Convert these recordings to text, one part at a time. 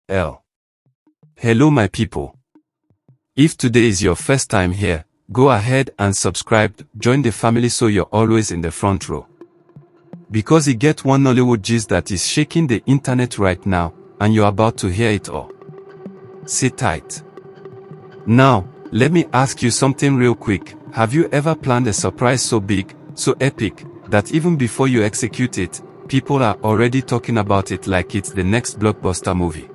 Hello my people. If today is your first time here, go ahead and subscribe, join the family so you're always in the front row. Because you get one Nollywood gist that is shaking the internet right now, and you're about to hear it all. Sit tight. Now, let me ask you something real quick. Have you ever planned a surprise so big, so epic, that even before you execute it, people are already talking about it like it's the next blockbuster movie?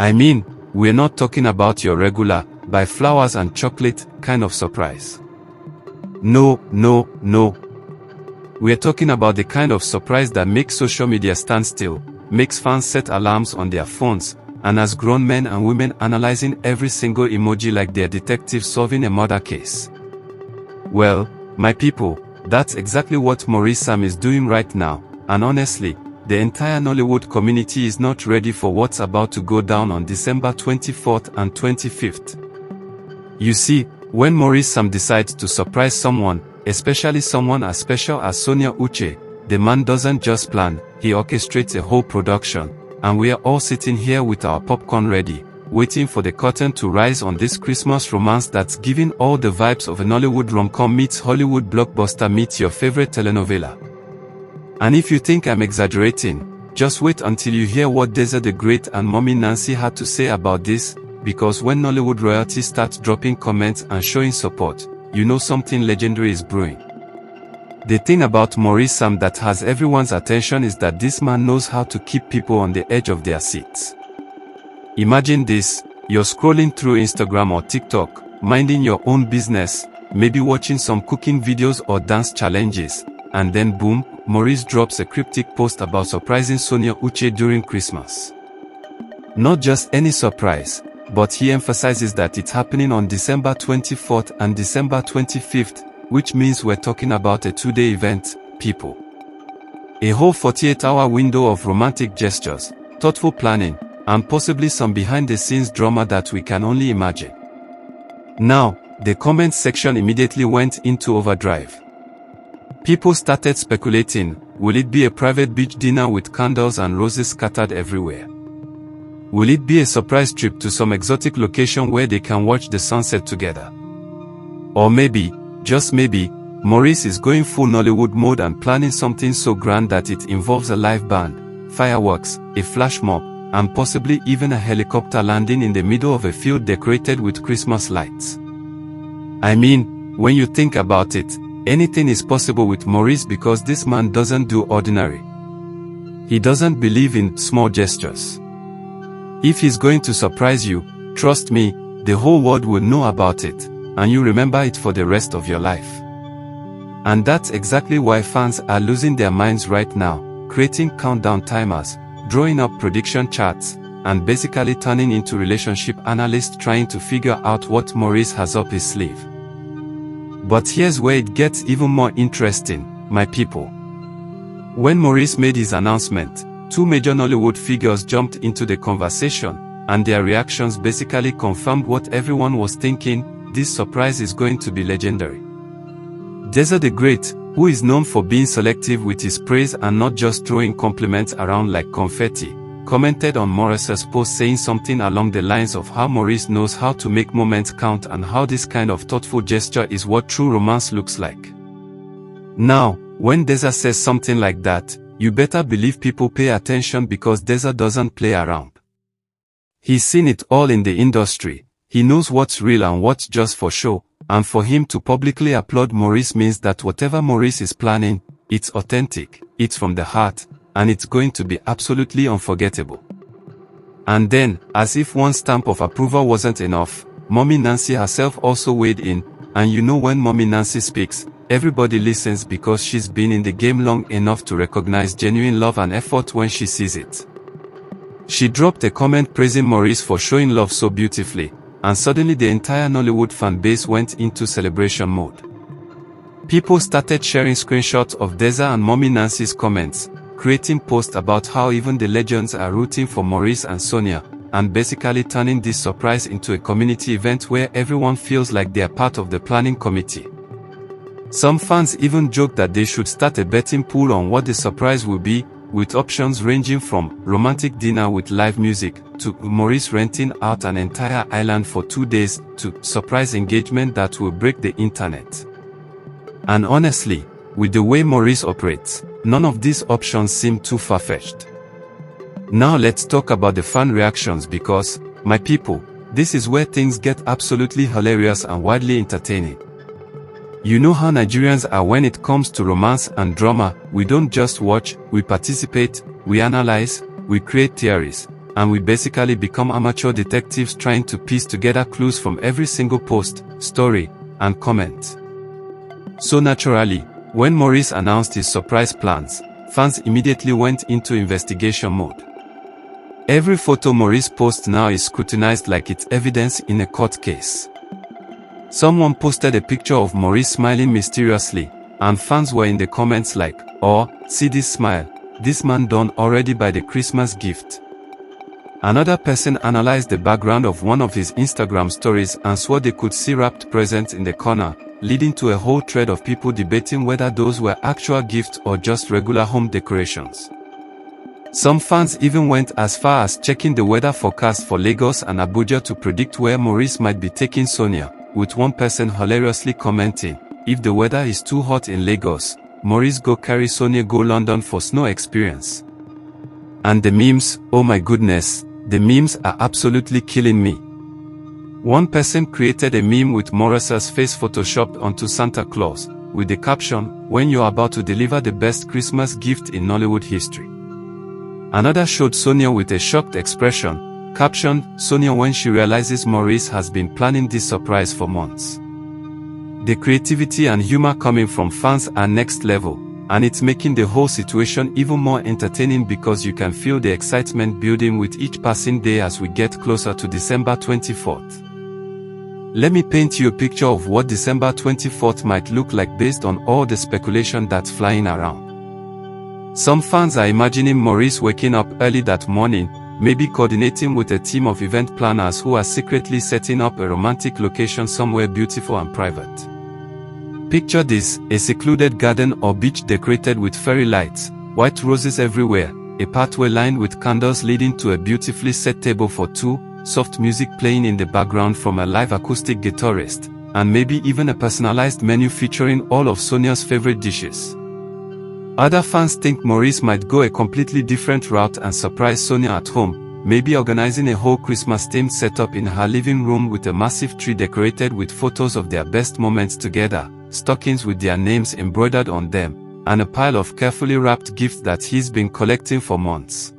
I mean, we're not talking about your regular, buy flowers and chocolate kind of surprise. No. We're talking about the kind of surprise that makes social media stand still, makes fans set alarms on their phones, and has grown men and women analyzing every single emoji like they're detectives solving a murder case. Well, my people, that's exactly what Maurice is doing right now, and honestly, the entire Nollywood community is not ready for what's about to go down on December 24th and 25th. You see, when Maurice decides to surprise someone, especially someone as special as Sonia, the man doesn't just plan, he orchestrates a whole production, and we are all sitting here with our popcorn ready, waiting for the curtain to rise on this Christmas romance that's giving all the vibes of a Nollywood rom-com meets Hollywood blockbuster meets your favorite telenovela. And if you think I'm exaggerating, just wait until you hear what Deza the Great and Mommy Nancy had to say about this, because when Nollywood royalty starts dropping comments and showing support, you know something legendary is brewing. The thing about Maurice that has everyone's attention is that this man knows how to keep people on the edge of their seats. Imagine this, you're scrolling through Instagram or TikTok, minding your own business, maybe watching some cooking videos or dance challenges, and then boom, Maurice drops a cryptic post about surprising Sonia during Christmas. Not just any surprise, but he emphasizes that it's happening on December 24th and December 25th, which means we're talking about a 2-day event, people. A whole 48-hour window of romantic gestures, thoughtful planning, and possibly some behind-the-scenes drama that we can only imagine. Now, the comments section immediately went into overdrive. People started speculating, will it be a private beach dinner with candles and roses scattered everywhere? Will it be a surprise trip to some exotic location where they can watch the sunset together? Or maybe, just maybe, Maurice is going full Nollywood mode and planning something so grand that it involves a live band, fireworks, a flash mob, and possibly even a helicopter landing in the middle of a field decorated with Christmas lights. I mean, when you think about it, anything is possible with Maurice because this man doesn't do ordinary. He doesn't believe in small gestures. If he's going to surprise you, trust me, the whole world will know about it, and you remember it for the rest of your life. And that's exactly why fans are losing their minds right now, creating countdown timers, drawing up prediction charts, and basically turning into relationship analysts trying to figure out what Maurice has up his sleeve. But here's where it gets even more interesting, my people. When Maurice made his announcement, 2 major Nollywood figures jumped into the conversation, and their reactions basically confirmed what everyone was thinking: this surprise is going to be legendary. Deza the Great, who is known for being selective with his praise and not just throwing compliments around like confetti, commented on Maurice's post saying something along the lines of how Maurice knows how to make moments count and how this kind of thoughtful gesture is what true romance looks like. Now, when Deza says something like that, you better believe people pay attention because Deza doesn't play around. He's seen it all in the industry, he knows what's real and what's just for show, and for him to publicly applaud Maurice means that whatever Maurice is planning, it's authentic, it's from the heart, and it's going to be absolutely unforgettable. And then, as if one stamp of approval wasn't enough, Mommy Nancy herself also weighed in, and you know when Mommy Nancy speaks, everybody listens because she's been in the game long enough to recognize genuine love and effort when she sees it. She dropped a comment praising Maurice for showing love so beautifully, and suddenly the entire Nollywood fan base went into celebration mode. People started sharing screenshots of Deza and Mommy Nancy's comments, creating posts about how even the legends are rooting for Maurice and Sonia, and basically turning this surprise into a community event where everyone feels like they are part of the planning committee. Some fans even joked that they should start a betting pool on what the surprise will be, with options ranging from romantic dinner with live music, to Maurice renting out an entire island for 2 days, to surprise engagement that will break the internet. And honestly, with the way Maurice operates, none of these options seem too far-fetched. Now let's talk about the fan reactions because, my people, this is where things get absolutely hilarious and widely entertaining. You know how Nigerians are when it comes to romance and drama. We don't just watch, we participate, we analyze, we create theories, and we basically become amateur detectives trying to piece together clues from every single post, story, and comment. So naturally, when Maurice announced his surprise plans, fans immediately went into investigation mode. Every photo Maurice posts now is scrutinized like it's evidence in a court case. Someone posted a picture of Maurice smiling mysteriously, and fans were in the comments like, "Oh, see this smile, this man done already by the Christmas gift." Another person analyzed the background of one of his Instagram stories and swore they could see wrapped presents in the corner, leading to a whole thread of people debating whether those were actual gifts or just regular home decorations. Some fans even went as far as checking the weather forecast for Lagos and Abuja to predict where Maurice might be taking Sonia, with one person hilariously commenting, "If the weather is too hot in Lagos, Maurice go carry Sonia go London for snow experience." And the memes, oh my goodness, the memes are absolutely killing me. One person created a meme with Maurice's face photoshopped onto Santa Claus, with the caption, "When you're about to deliver the best Christmas gift in Nollywood history." Another showed Sonia with a shocked expression, captioned, "Sonia when she realizes Maurice has been planning this surprise for months." The creativity and humor coming from fans are next level, and it's making the whole situation even more entertaining because you can feel the excitement building with each passing day as we get closer to December 24th. Let me paint you a picture of what December 24th might look like based on all the speculation that's flying around. Some fans are imagining Maurice waking up early that morning, maybe coordinating with a team of event planners who are secretly setting up a romantic location somewhere beautiful and private. Picture this, a secluded garden or beach decorated with fairy lights, white roses everywhere, a pathway lined with candles leading to a beautifully set table for two, soft music playing in the background from a live acoustic guitarist, and maybe even a personalized menu featuring all of Sonia's favorite dishes. Other fans think Maurice might go a completely different route and surprise Sonia at home, maybe organizing a whole Christmas-themed setup in her living room with a massive tree decorated with photos of their best moments together, stockings with their names embroidered on them, and a pile of carefully wrapped gifts that he's been collecting for months.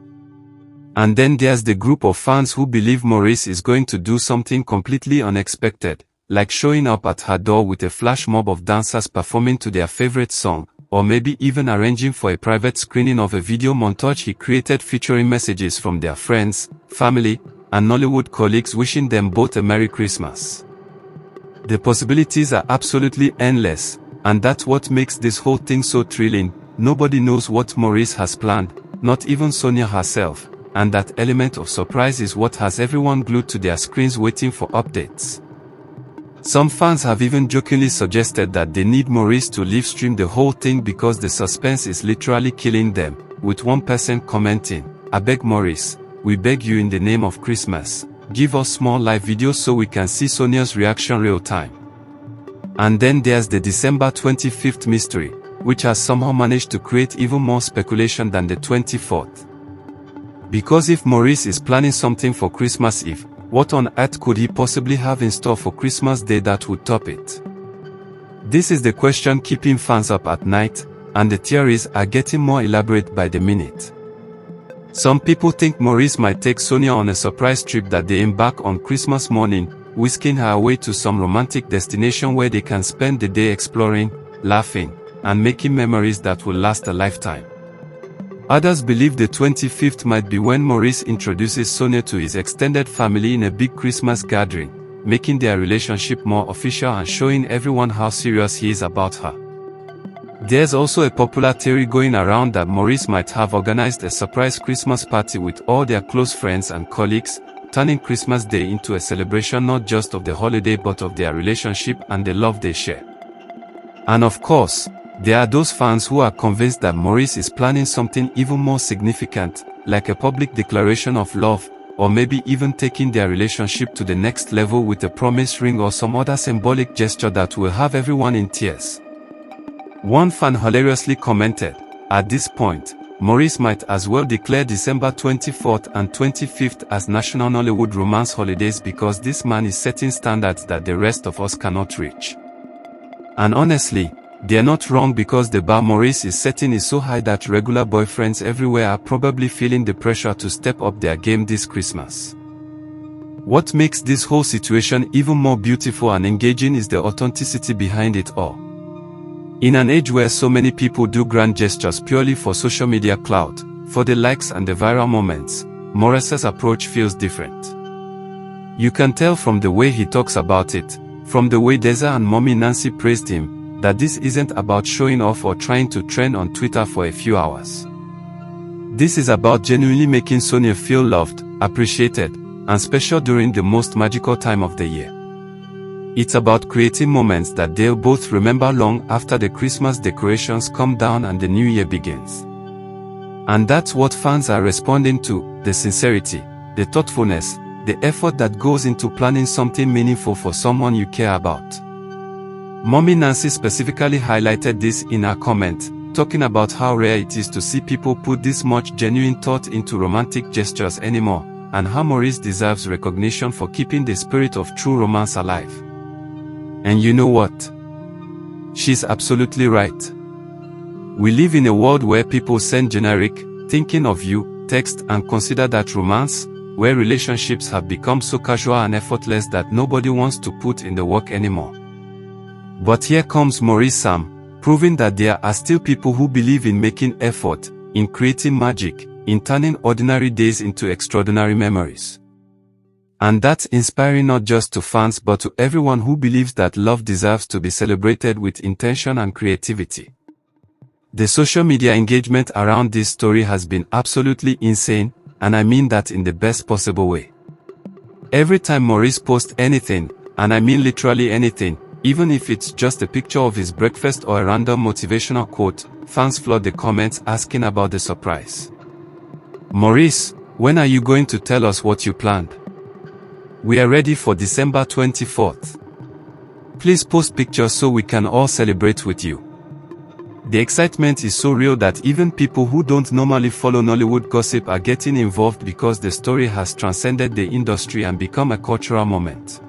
And then there's the group of fans who believe Maurice is going to do something completely unexpected, like showing up at her door with a flash mob of dancers performing to their favorite song, or maybe even arranging for a private screening of a video montage he created featuring messages from their friends, family, and Nollywood colleagues wishing them both a Merry Christmas. The possibilities are absolutely endless, and that's what makes this whole thing so thrilling. Nobody knows what Maurice has planned, not even Sonia herself, and that element of surprise is what has everyone glued to their screens waiting for updates. Some fans have even jokingly suggested that they need Maurice to live stream the whole thing because the suspense is literally killing them, with one person commenting, "I beg Maurice, we beg you in the name of Christmas, give us small live videos so we can see Sonia's reaction real time." And then there's the December 25th mystery, which has somehow managed to create even more speculation than the 24th. Because if Maurice is planning something for Christmas Eve, what on earth could he possibly have in store for Christmas Day that would top it? This is the question keeping fans up at night, and the theories are getting more elaborate by the minute. Some people think Maurice might take Sonia on a surprise trip that they embark on Christmas morning, whisking her away to some romantic destination where they can spend the day exploring, laughing, and making memories that will last a lifetime. Others believe the 25th might be when Maurice introduces Sonia to his extended family in a big Christmas gathering, making their relationship more official and showing everyone how serious he is about her. There's also a popular theory going around that Maurice might have organized a surprise Christmas party with all their close friends and colleagues, turning Christmas Day into a celebration not just of the holiday but of their relationship and the love they share. And of course, There are those fans who are convinced that Maurice is planning something even more significant, like a public declaration of love, or maybe even taking their relationship to the next level with a promise ring or some other symbolic gesture that will have everyone in tears. One fan hilariously commented, "At this point, Maurice might as well declare December 24th and 25th as National Nollywood Romance Holidays because this man is setting standards that the rest of us cannot reach." And honestly, they're not wrong because the bar Maurice is setting is so high that regular boyfriends everywhere are probably feeling the pressure to step up their game this Christmas. What makes this whole situation even more beautiful and engaging is the authenticity behind it all. In an age where so many people do grand gestures purely for social media clout, for the likes and the viral moments, Maurice's approach feels different. You can tell from the way he talks about it, from the way Deza and Mommy Nancy praised him, that this isn't about showing off or trying to trend on Twitter for a few hours. This is about genuinely making Sonia feel loved, appreciated, and special during the most magical time of the year. It's about creating moments that they'll both remember long after the Christmas decorations come down and the new year begins. And that's what fans are responding to, the sincerity, the thoughtfulness, the effort that goes into planning something meaningful for someone you care about. Mommy Nancy specifically highlighted this in her comment, talking about how rare it is to see people put this much genuine thought into romantic gestures anymore, and how Maurice deserves recognition for keeping the spirit of true romance alive. And you know what? She's absolutely right. We live in a world where people send generic, thinking of you, text and consider that romance, where relationships have become so casual and effortless that nobody wants to put in the work anymore. But here comes Maurice Sam, proving that there are still people who believe in making effort, in creating magic, in turning ordinary days into extraordinary memories. And that's inspiring not just to fans but to everyone who believes that love deserves to be celebrated with intention and creativity. The social media engagement around this story has been absolutely insane, and I mean that in the best possible way. Every time Maurice posts anything, and I mean literally anything, even if it's just a picture of his breakfast or a random motivational quote, fans flood the comments asking about the surprise. "Maurice, when are you going to tell us what you planned? We are ready for December 24th. Please post pictures so we can all celebrate with you." The excitement is so real that even people who don't normally follow Nollywood gossip are getting involved because the story has transcended the industry and become a cultural moment.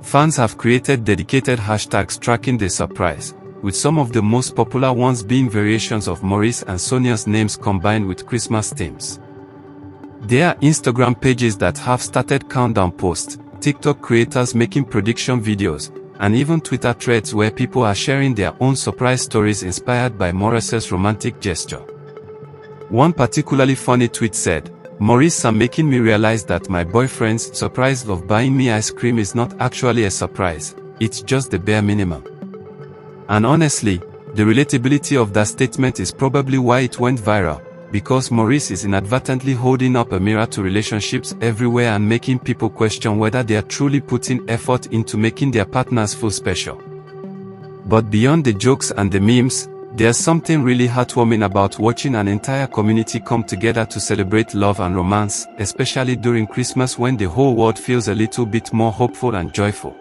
Fans have created dedicated hashtags tracking the surprise, with some of the most popular ones being variations of Maurice and Sonia's names combined with Christmas themes. There are Instagram pages that have started countdown posts, TikTok creators making prediction videos, and even Twitter threads where people are sharing their own surprise stories inspired by Maurice's romantic gesture. One particularly funny tweet said, "Maurice are making me realize that my boyfriend's surprise of buying me ice cream is not actually a surprise, it's just the bare minimum." And honestly, the relatability of that statement is probably why it went viral, because Maurice is inadvertently holding up a mirror to relationships everywhere and making people question whether they are truly putting effort into making their partners feel special. But beyond the jokes and the memes, there's something really heartwarming about watching an entire community come together to celebrate love and romance, especially during Christmas when the whole world feels a little bit more hopeful and joyful.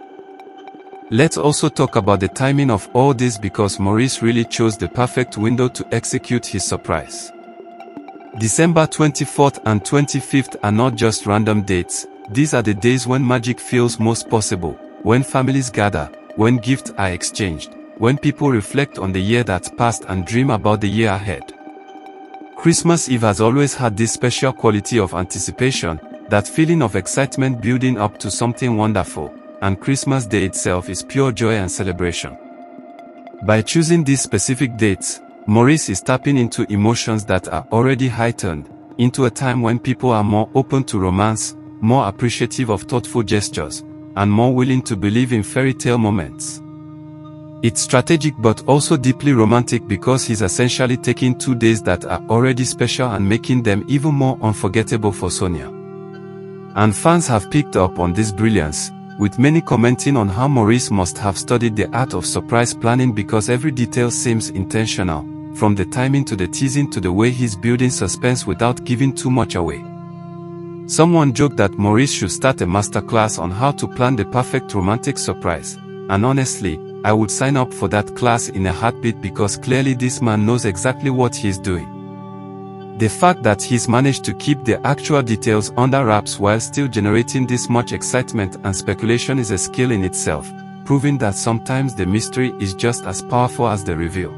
Let's also talk about the timing of all this because Maurice really chose the perfect window to execute his surprise. December 24th and 25th are not just random dates, these are the days when magic feels most possible, when families gather, when gifts are exchanged, when people reflect on the year that's passed and dream about the year ahead. Christmas Eve has always had this special quality of anticipation, that feeling of excitement building up to something wonderful, and Christmas Day itself is pure joy and celebration. By choosing these specific dates, Maurice is tapping into emotions that are already heightened, into a time when people are more open to romance, more appreciative of thoughtful gestures, and more willing to believe in fairy tale moments. It's strategic but also deeply romantic because he's essentially taking 2 days that are already special and making them even more unforgettable for Sonia. And fans have picked up on this brilliance, with many commenting on how Maurice must have studied the art of surprise planning because every detail seems intentional, from the timing to the teasing to the way he's building suspense without giving too much away. Someone joked that Maurice should start a masterclass on how to plan the perfect romantic surprise, and honestly, I would sign up for that class in a heartbeat because clearly this man knows exactly what he's doing. The fact that he's managed to keep the actual details under wraps while still generating this much excitement and speculation is a skill in itself, proving that sometimes the mystery is just as powerful as the reveal.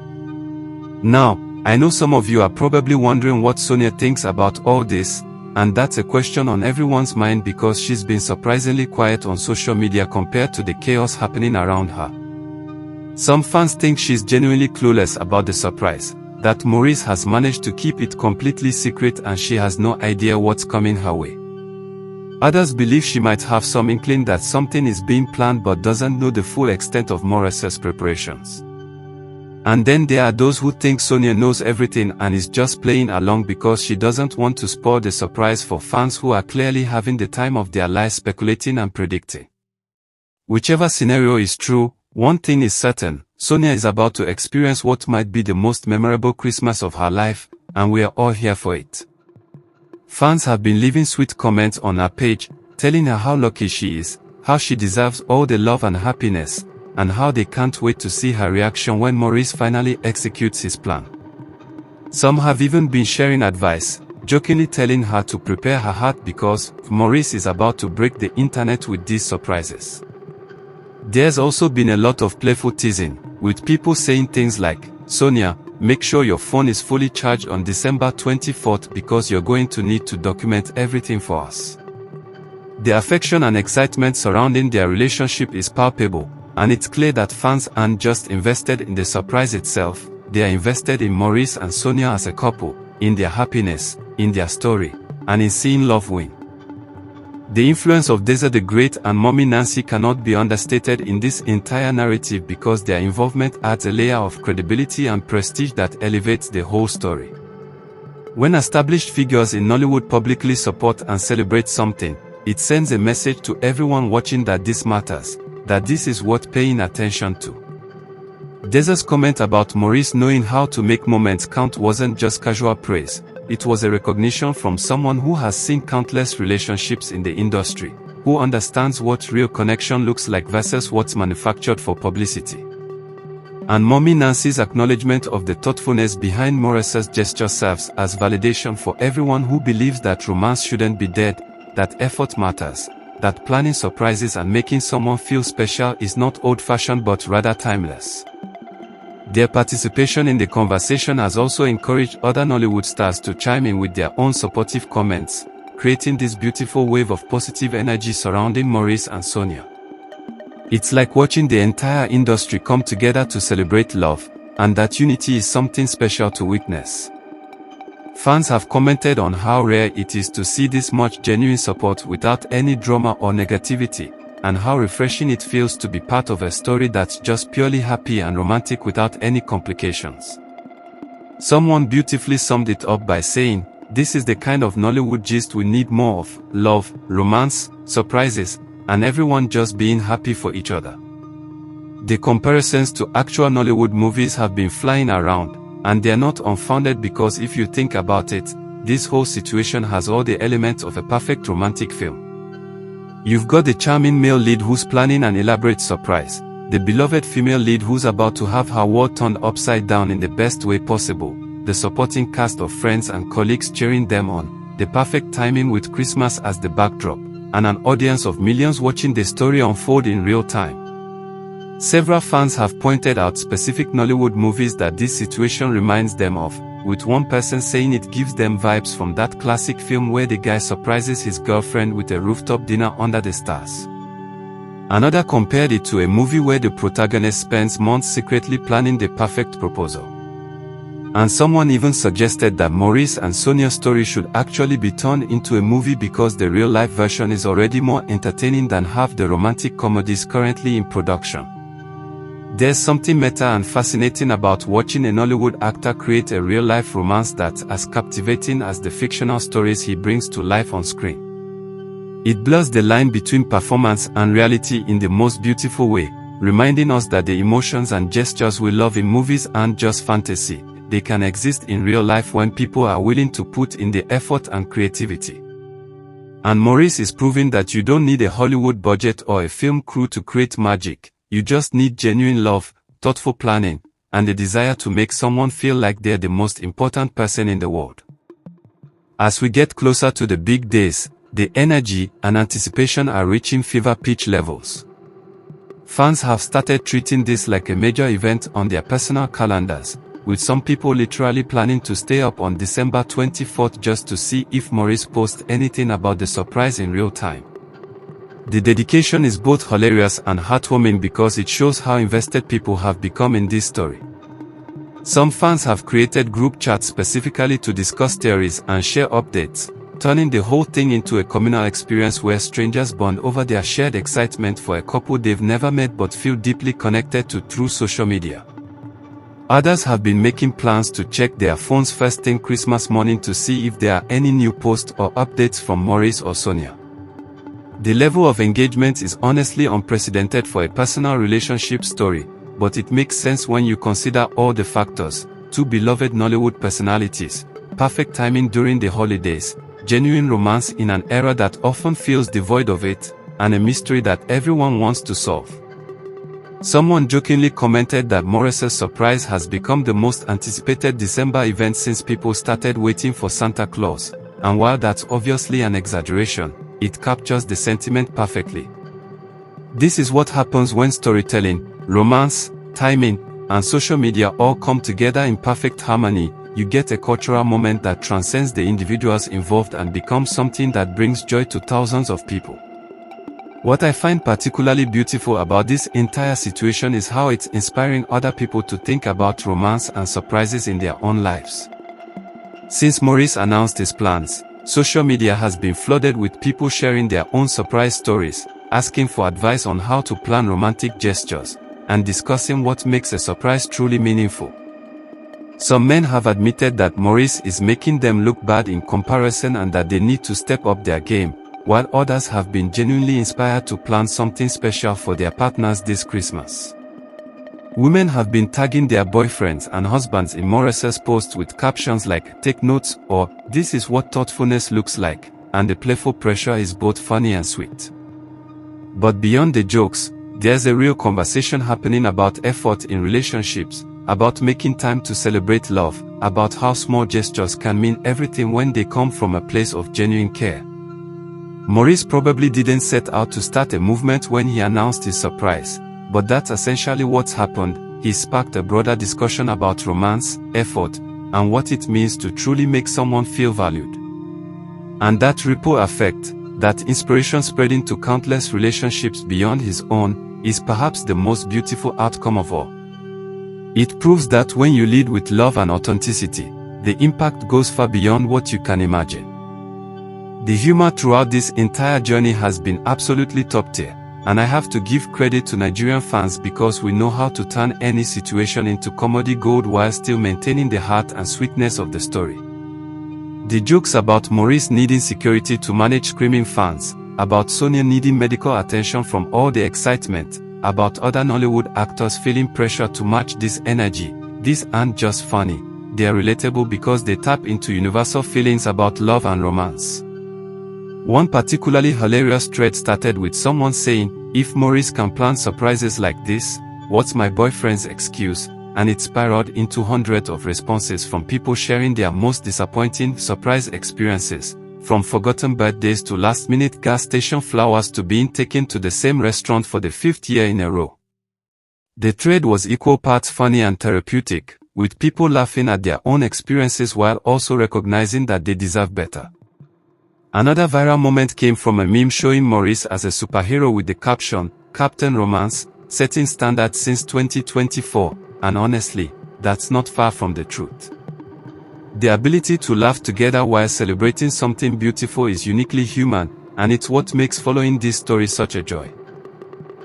Now, I know some of you are probably wondering what Sonia thinks about all this, and that's a question on everyone's mind because she's been surprisingly quiet on social media compared to the chaos happening around her. Some fans think she's genuinely clueless about the surprise, that Maurice has managed to keep it completely secret and she has no idea what's coming her way. Others believe she might have some inkling that something is being planned but doesn't know the full extent of Maurice's preparations. And then there are those who think Sonia knows everything and is just playing along because she doesn't want to spoil the surprise for fans who are clearly having the time of their lives speculating and predicting. Whichever scenario is true, one thing is certain, Sonia is about to experience what might be the most memorable Christmas of her life, and we are all here for it. Fans have been leaving sweet comments on her page, telling her how lucky she is, how she deserves all the love and happiness, and how they can't wait to see her reaction when Maurice finally executes his plan. Some have even been sharing advice, jokingly telling her to prepare her heart because Maurice is about to break the internet with these surprises. There's also been a lot of playful teasing, with people saying things like, "Sonia, make sure your phone is fully charged on December 24th because you're going to need to document everything for us." The affection and excitement surrounding their relationship is palpable, and it's clear that fans aren't just invested in the surprise itself, they are invested in Maurice and Sonia as a couple, in their happiness, in their story, and in seeing love win. The influence of Deza the Great and Mommy Nancy cannot be understated in this entire narrative because their involvement adds a layer of credibility and prestige that elevates the whole story. When established figures in Nollywood publicly support and celebrate something, it sends a message to everyone watching that this matters, that this is worth paying attention to. Deza's comment about Maurice knowing how to make moments count wasn't just casual praise. It was a recognition from someone who has seen countless relationships in the industry, who understands what real connection looks like versus what's manufactured for publicity. And Mommy Nancy's acknowledgement of the thoughtfulness behind Maurice's gesture serves as validation for everyone who believes that romance shouldn't be dead, that effort matters, that planning surprises and making someone feel special is not old-fashioned but rather timeless. Their participation in the conversation has also encouraged other Nollywood stars to chime in with their own supportive comments, creating this beautiful wave of positive energy surrounding Maurice and Sonia. It's like watching the entire industry come together to celebrate love, and that unity is something special to witness. Fans have commented on how rare it is to see this much genuine support without any drama or negativity, and how refreshing it feels to be part of a story that's just purely happy and romantic without any complications. Someone beautifully summed it up by saying, "This is the kind of Nollywood gist we need more of: love, romance, surprises, and everyone just being happy for each other." The comparisons to actual Nollywood movies have been flying around, and they're not unfounded because if you think about it, this whole situation has all the elements of a perfect romantic film. You've got the charming male lead who's planning an elaborate surprise, the beloved female lead who's about to have her world turned upside down in the best way possible, the supporting cast of friends and colleagues cheering them on, the perfect timing with Christmas as the backdrop, and an audience of millions watching the story unfold in real time. Several fans have pointed out specific Nollywood movies that this situation reminds them of, with one person saying it gives them vibes from that classic film where the guy surprises his girlfriend with a rooftop dinner under the stars. Another compared it to a movie where the protagonist spends months secretly planning the perfect proposal. And someone even suggested that Maurice and Sonia's story should actually be turned into a movie because the real-life version is already more entertaining than half the romantic comedies currently in production. There's something meta and fascinating about watching a Nollywood actor create a real-life romance that's as captivating as the fictional stories he brings to life on screen. It blurs the line between performance and reality in the most beautiful way, reminding us that the emotions and gestures we love in movies aren't just fantasy, they can exist in real life when people are willing to put in the effort and creativity. And Maurice is proving that you don't need a Hollywood budget or a film crew to create magic, you just need genuine love, thoughtful planning, and the desire to make someone feel like they're the most important person in the world. As we get closer to the big days, the energy and anticipation are reaching fever pitch levels. Fans have started treating this like a major event on their personal calendars, with some people literally planning to stay up on December 24th just to see if Maurice posts anything about the surprise in real time. The dedication is both hilarious and heartwarming because it shows how invested people have become in this story. Some fans have created group chats specifically to discuss theories and share updates, turning the whole thing into a communal experience where strangers bond over their shared excitement for a couple they've never met but feel deeply connected to through social media. Others have been making plans to check their phones first thing Christmas morning to see if there are any new posts or updates from Maurice or Sonia. The level of engagement is honestly unprecedented for a personal relationship story, but it makes sense when you consider all the factors: two beloved Nollywood personalities, perfect timing during the holidays, genuine romance in an era that often feels devoid of it, and a mystery that everyone wants to solve. Someone jokingly commented that Maurice's surprise has become the most anticipated December event since people started waiting for Santa Claus, and while that's obviously an exaggeration, it captures the sentiment perfectly. This is what happens when storytelling, romance, timing, and social media all come together in perfect harmony. You get a cultural moment that transcends the individuals involved and becomes something that brings joy to thousands of people. What I find particularly beautiful about this entire situation is how it's inspiring other people to think about romance and surprises in their own lives. Since Maurice announced his plans, social media has been flooded with people sharing their own surprise stories, asking for advice on how to plan romantic gestures, and discussing what makes a surprise truly meaningful. Some men have admitted that Maurice is making them look bad in comparison and that they need to step up their game, while others have been genuinely inspired to plan something special for their partners this Christmas. Women have been tagging their boyfriends and husbands in Maurice's posts with captions like "Take notes" or "This is what thoughtfulness looks like," and the playful pressure is both funny and sweet. But beyond the jokes, there's a real conversation happening about effort in relationships, about making time to celebrate love, about how small gestures can mean everything when they come from a place of genuine care. Maurice probably didn't set out to start a movement when he announced his surprise, but that's essentially what's happened. He sparked a broader discussion about romance, effort, and what it means to truly make someone feel valued. And that ripple effect, that inspiration spreading to countless relationships beyond his own, is perhaps the most beautiful outcome of all. It proves that when you lead with love and authenticity, the impact goes far beyond what you can imagine. The humor throughout this entire journey has been absolutely top tier, and I have to give credit to Nigerian fans because we know how to turn any situation into comedy gold while still maintaining the heart and sweetness of the story. The jokes about Maurice needing security to manage screaming fans, about Sonia needing medical attention from all the excitement, about other Nollywood actors feeling pressure to match this energy, these aren't just funny, they are relatable because they tap into universal feelings about love and romance. One particularly hilarious thread started with someone saying, "If Maurice can plan surprises like this, what's my boyfriend's excuse?" And it spiraled into hundreds of responses from people sharing their most disappointing surprise experiences, from forgotten birthdays to last-minute gas station flowers to being taken to the same restaurant for the 5th year in a row. The thread was equal parts funny and therapeutic, with people laughing at their own experiences while also recognizing that they deserve better. Another viral moment came from a meme showing Maurice as a superhero with the caption, "Captain Romance, setting standards since 2024, and honestly, that's not far from the truth." The ability to laugh together while celebrating something beautiful is uniquely human, and it's what makes following this story such a joy.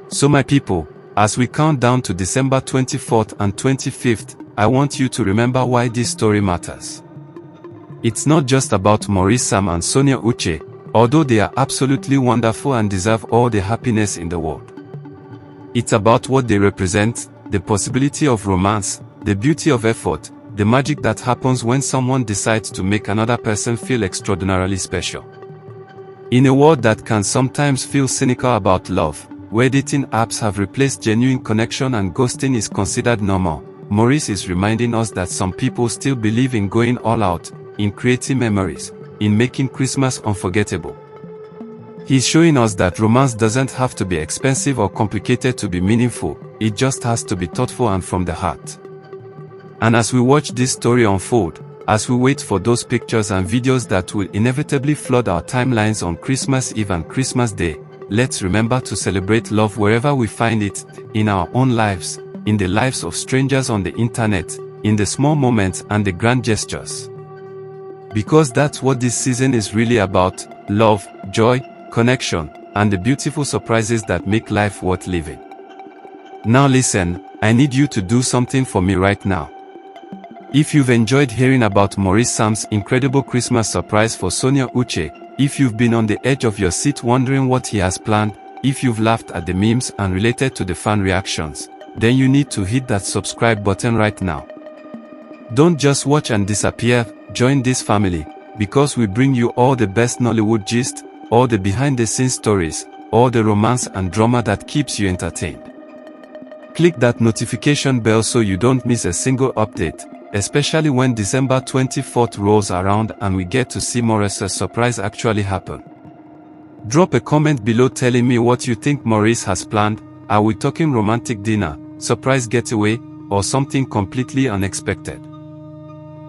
So my people, as we count down to December 24th and 25th, I want you to remember why this story matters. It's not just about Maurice, Sam and Sonia Uche, although they are absolutely wonderful and deserve all the happiness in the world. It's about what they represent, the possibility of romance, the beauty of effort, the magic that happens when someone decides to make another person feel extraordinarily special. In a world that can sometimes feel cynical about love, where dating apps have replaced genuine connection and ghosting is considered normal, Maurice is reminding us that some people still believe in going all out, in creating memories, in making Christmas unforgettable. He's showing us that romance doesn't have to be expensive or complicated to be meaningful, it just has to be thoughtful and from the heart. And as we watch this story unfold, as we wait for those pictures and videos that will inevitably flood our timelines on Christmas Eve and Christmas Day, let's remember to celebrate love wherever we find it, in our own lives, in the lives of strangers on the internet, in the small moments and the grand gestures. Because that's what this season is really about: love, joy, connection, and the beautiful surprises that make life worth living. Now listen, I need you to do something for me right now. If you've enjoyed hearing about Maurice Sam's incredible Christmas surprise for Sonia Uche, if you've been on the edge of your seat wondering what he has planned, if you've laughed at the memes and related to the fan reactions, then you need to hit that subscribe button right now. Don't just watch and disappear, join this family, because we bring you all the best Nollywood gist, all the behind-the-scenes stories, all the romance and drama that keeps you entertained. Click that notification bell so you don't miss a single update, especially when December 24th rolls around and we get to see Maurice's surprise actually happen. Drop a comment below telling me what you think Maurice has planned. Are we talking romantic dinner, surprise getaway, or something completely unexpected?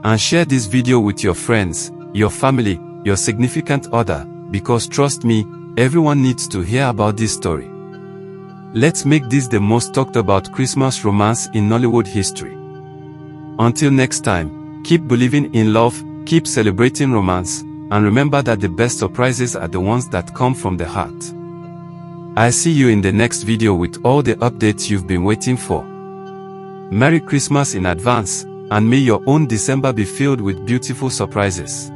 And share this video with your friends, your family, your significant other, because trust me, everyone needs to hear about this story. Let's make this the most talked about Christmas romance in Nollywood history. Until next time, keep believing in love, keep celebrating romance, and remember that the best surprises are the ones that come from the heart. I'll see you in the next video with all the updates you've been waiting for. Merry Christmas in advance, and may your own December be filled with beautiful surprises.